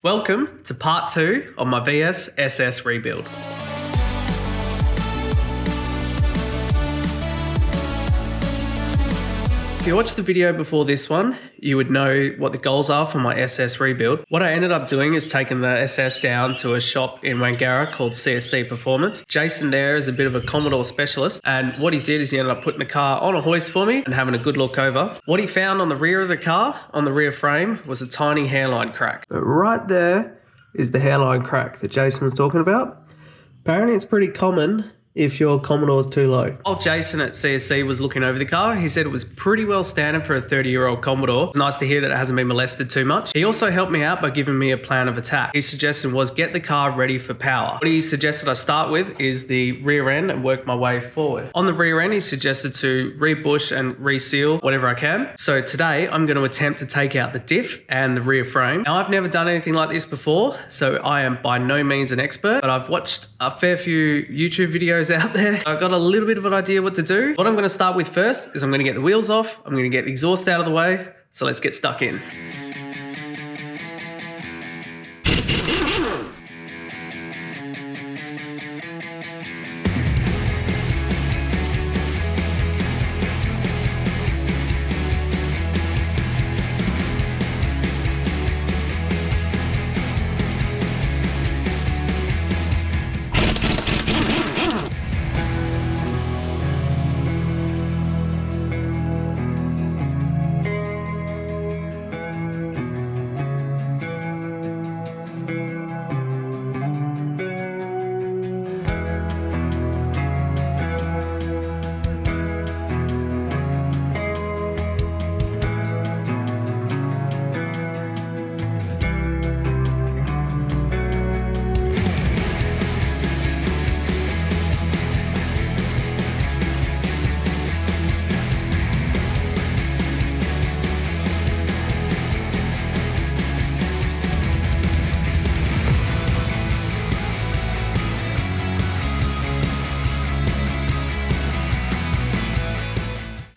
Welcome to part 2 of my VS SS rebuild. If you watched the video before this one, you would know what the goals are for my SS rebuild. What I ended up doing is taking the SS down to a shop in Wangara called CSC Performance. Jason there is a bit of a Commodore specialist, and what he did is he ended up putting the car on a hoist for me and having a good look over. What he found on the rear of the car, on the rear frame, was a tiny hairline crack. But right there is the hairline crack that Jason was talking about. Apparently it's pretty common if your Commodore's too low. Old Jason at CSC was looking over the car. He said it was pretty well standard for a 30-year-old Commodore. It's nice to hear that it hasn't been molested too much. He also helped me out by giving me a plan of attack. His suggestion was get the car ready for power. What he suggested I start with is the rear end and work my way forward. On the rear end, he suggested to re-bush and reseal whatever I can. So today I'm going to attempt to take out the diff and the rear frame. Now I've never done anything like this before, so I am by no means an expert, but I've watched a fair few YouTube videos out there. I've got a little bit of an idea what to do. What I'm going to start with first is I'm going to get the wheels off. I'm going to get the exhaust out of the way. So let's get stuck in.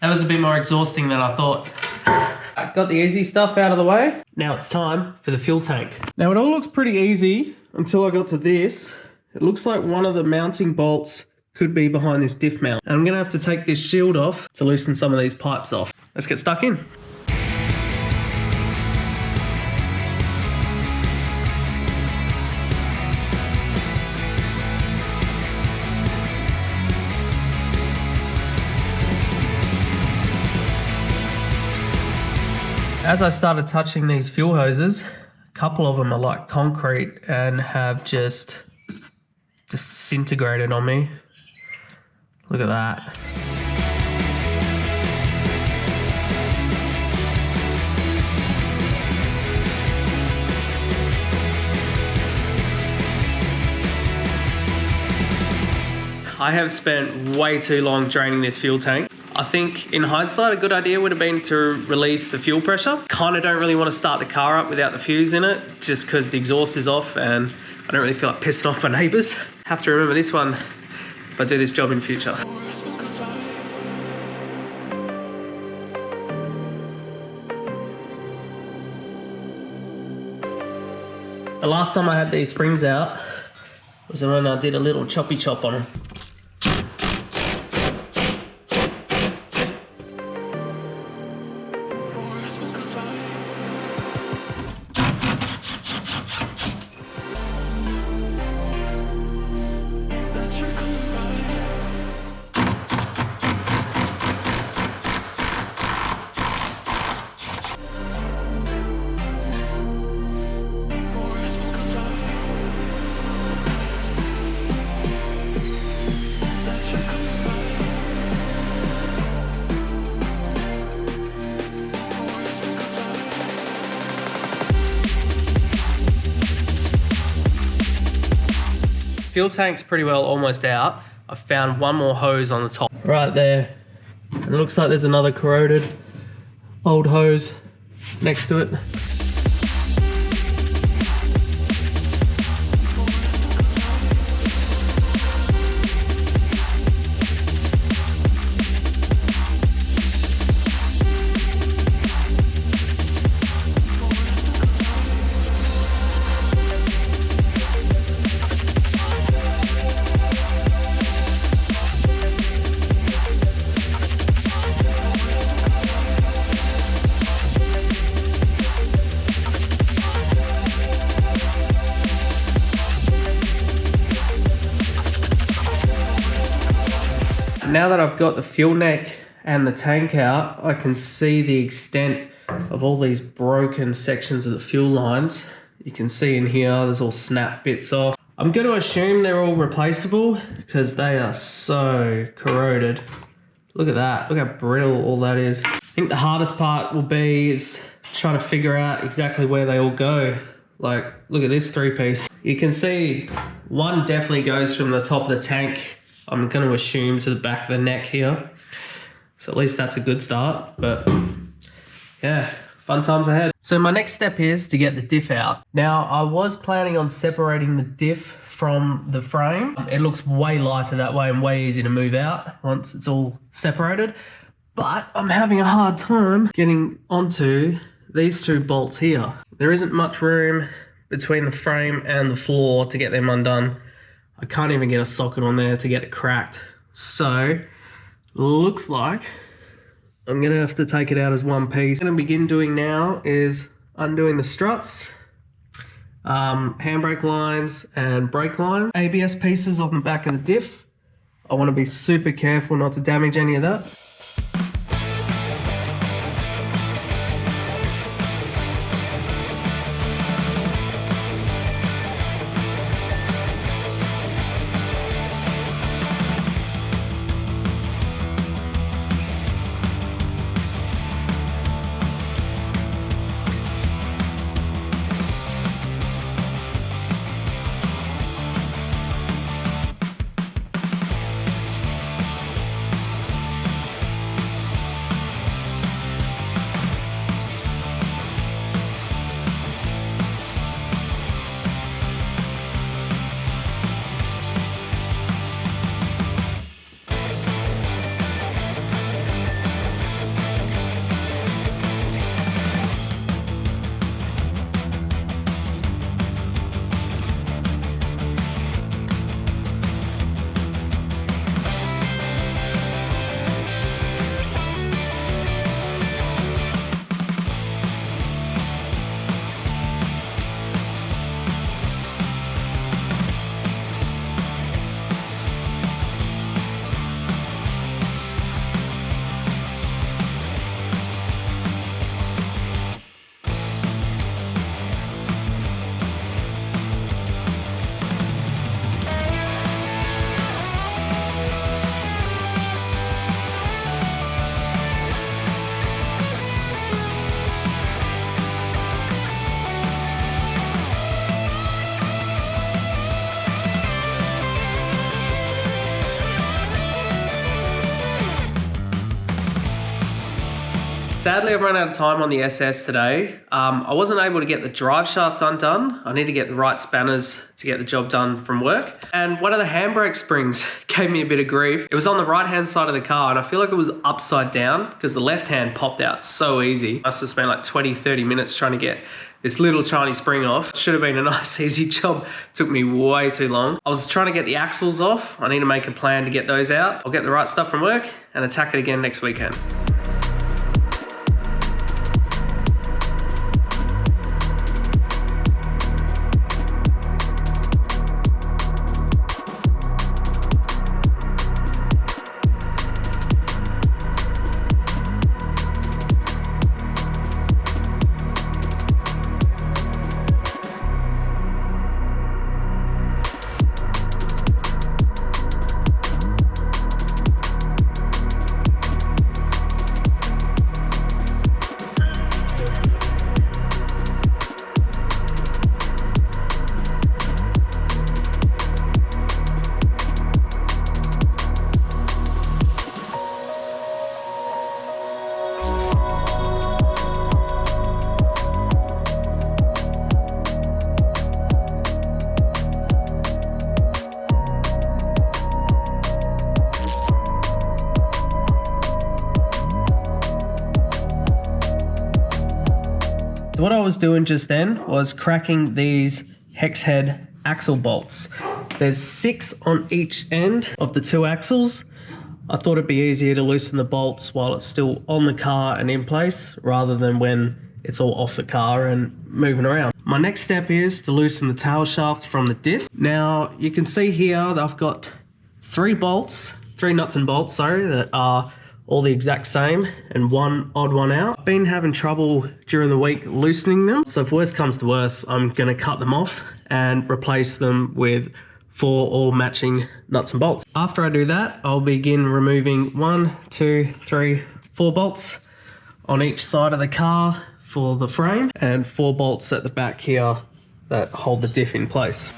That was a bit more exhausting than I thought. I got the easy stuff out of the way. Now it's time for the fuel tank. Now it all looks pretty easy until I got to this. It looks like one of the mounting bolts could be behind this diff mount. And I'm gonna have to take this shield off to loosen some of these pipes off. Let's get stuck in. As I started touching these fuel hoses, a couple of them are like concrete and have just disintegrated on me. Look at that. I have spent way too long draining this fuel tank. I think in hindsight, a good idea would have been to release the fuel pressure. Kind of don't really want to start the car up without the fuse in it, just because the exhaust is off and I don't really feel like pissing off my neighbours. Have to remember this one if I do this job in future. The last time I had these springs out was when I did a little choppy chop on them. Fuel tank's pretty well almost out. I found one more hose on the top. Right there. It looks like there's another corroded old hose next to it. Now that I've got the fuel neck and the tank out, I can see the extent of all these broken sections of the fuel lines. You can see in here, there's all snap bits off. I'm going to assume they're all replaceable because they are so corroded. Look at that, look how brittle all that is. I think the hardest part will be is trying to figure out exactly where they all go. Like, look at this three-piece. You can see one definitely goes from the top of the tank, I'm going to assume, to the back of the neck here. So at least that's a good start, but yeah, fun times ahead. So my next step is to get the diff out. Now, I was planning on separating the diff from the frame. It looks way lighter that way and way easier to move out once it's all separated. But I'm having a hard time getting onto these two bolts here. There isn't much room between the frame and the floor to get them undone. I can't even get a socket on there to get it cracked. So, looks like I'm gonna have to take it out as one piece. What I'm gonna begin doing now is undoing the struts, handbrake lines and brake lines, ABS pieces on the back of the diff. I wanna be super careful not to damage any of that. Sadly, I've run out of time on the SS today. I wasn't able to get the drive shaft undone. I need to get the right spanners to get the job done from work. And one of the handbrake springs gave me a bit of grief. It was on the right-hand side of the car and I feel like it was upside down because the left hand popped out so easy. I must have spent like 20, 30 minutes trying to get this little tiny spring off. Should have been a nice easy job. Took me way too long. I was trying to get the axles off. I need to make a plan to get those out. I'll get the right stuff from work and attack it again next weekend. What I was doing just then was cracking these hex head axle bolts. There's 6 on each end of the 2 axles. I thought it'd be easier to loosen the bolts while it's still on the car and in place rather than when it's all off the car and moving around. My next step is to loosen the tail shaft from the diff. Now you can see here that I've got 3 bolts nuts and bolts, sorry, that are all the exact same and one odd one out. I've been having trouble during the week loosening them, so if worst comes to worst, I'm gonna cut them off and replace them with 4 all matching nuts and bolts. After I do that, I'll begin removing 1, 2, 3, 4 bolts on each side of the car for the frame, and 4 bolts at the back here that hold the diff in place.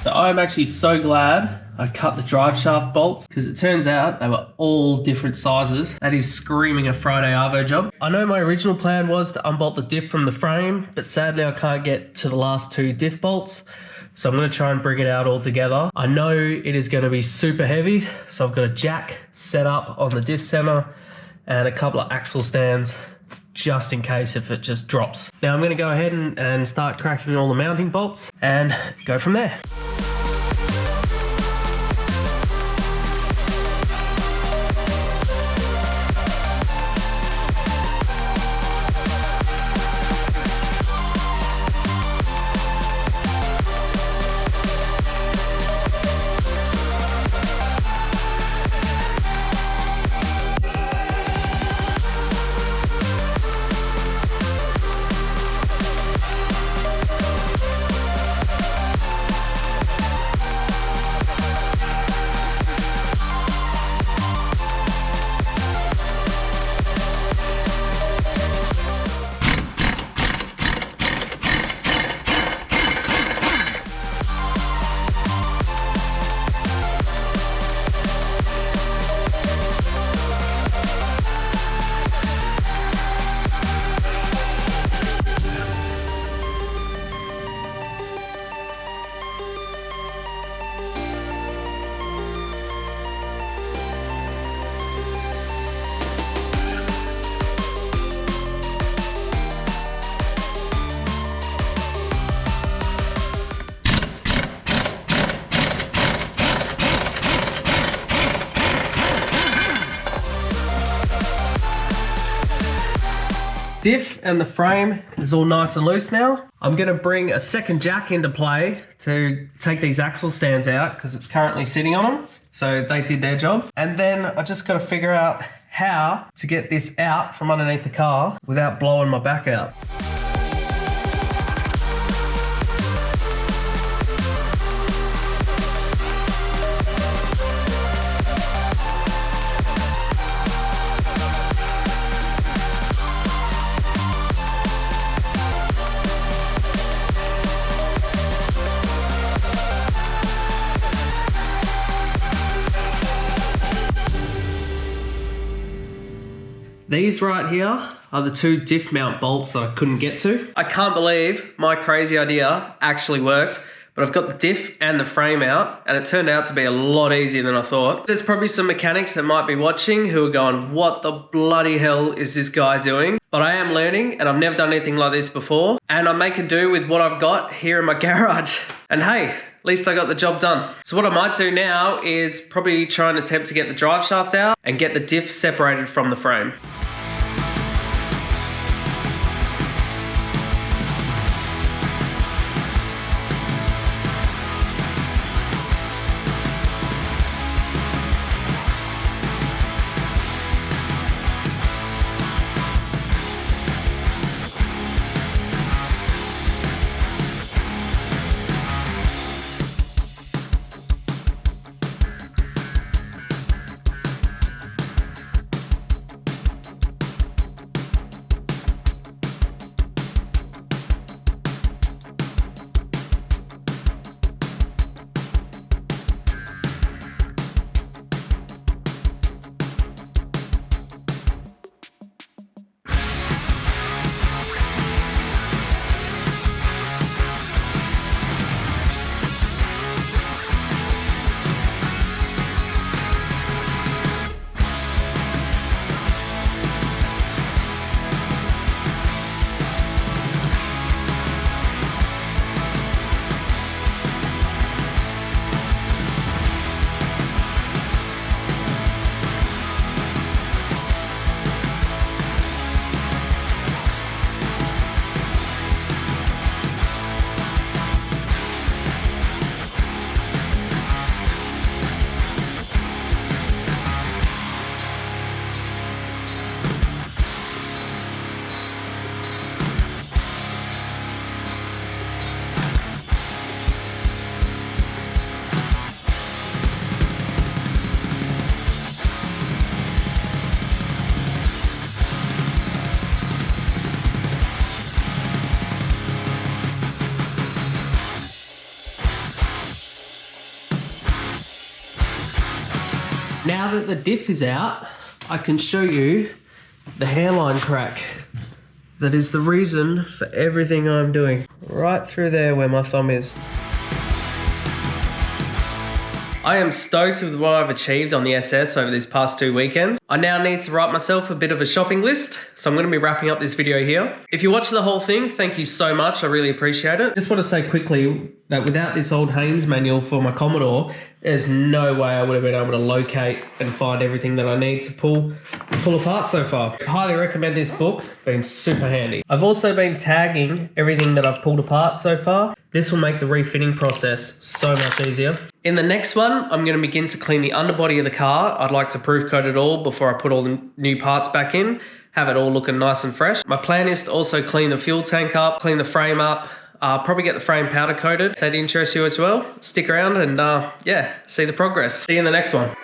So I'm actually so glad I cut the drive shaft bolts, because it turns out they were all different sizes. That is screaming a Friday Arvo job. I know my original plan was to unbolt the diff from the frame, but sadly I can't get to the last 2 diff bolts. So I'm gonna try and bring it out all together. I know it is gonna be super heavy, so I've got a jack set up on the diff center and a couple of axle stands just in case if it just drops. Now I'm gonna go ahead and start cracking all the mounting bolts and go from there. Diff and the frame is all nice and loose now. I'm gonna bring a second jack into play to take these axle stands out because it's currently sitting on them. So they did their job. And then I just gotta figure out how to get this out from underneath the car without blowing my back out. These right here are the 2 diff mount bolts that I couldn't get to. I can't believe my crazy idea actually worked, but I've got the diff and the frame out, and it turned out to be a lot easier than I thought. There's probably some mechanics that might be watching who are going, what the bloody hell is this guy doing? But I am learning, and I've never done anything like this before, and I'm making do with what I've got here in my garage. And hey, at least I got the job done. So what I might do now is probably try and attempt to get the drive shaft out and get the diff separated from the frame. Now that the diff is out, I can show you the hairline crack. That is the reason for everything I'm doing. Right through there where my thumb is. I am stoked with what I've achieved on the SS over these past 2 weekends. I now need to write myself a bit of a shopping list, so I'm going to be wrapping up this video here. If you watched the whole thing, thank you so much, I really appreciate it. Just want to say quickly that without this old Haynes manual for my Commodore, there's no way I would have been able to locate and find everything that I need to pull apart so far. I highly recommend this book, been super handy. I've also been tagging everything that I've pulled apart so far. This will make the refitting process so much easier. In the next one, I'm going to begin to clean the underbody of the car. I'd like to proof coat it all before I put all the new parts back in, have it all looking nice and fresh. My plan is to also clean the fuel tank up, clean the frame up, probably get the frame powder coated. If that interests you as well, stick around and yeah, see the progress. See you in the next one.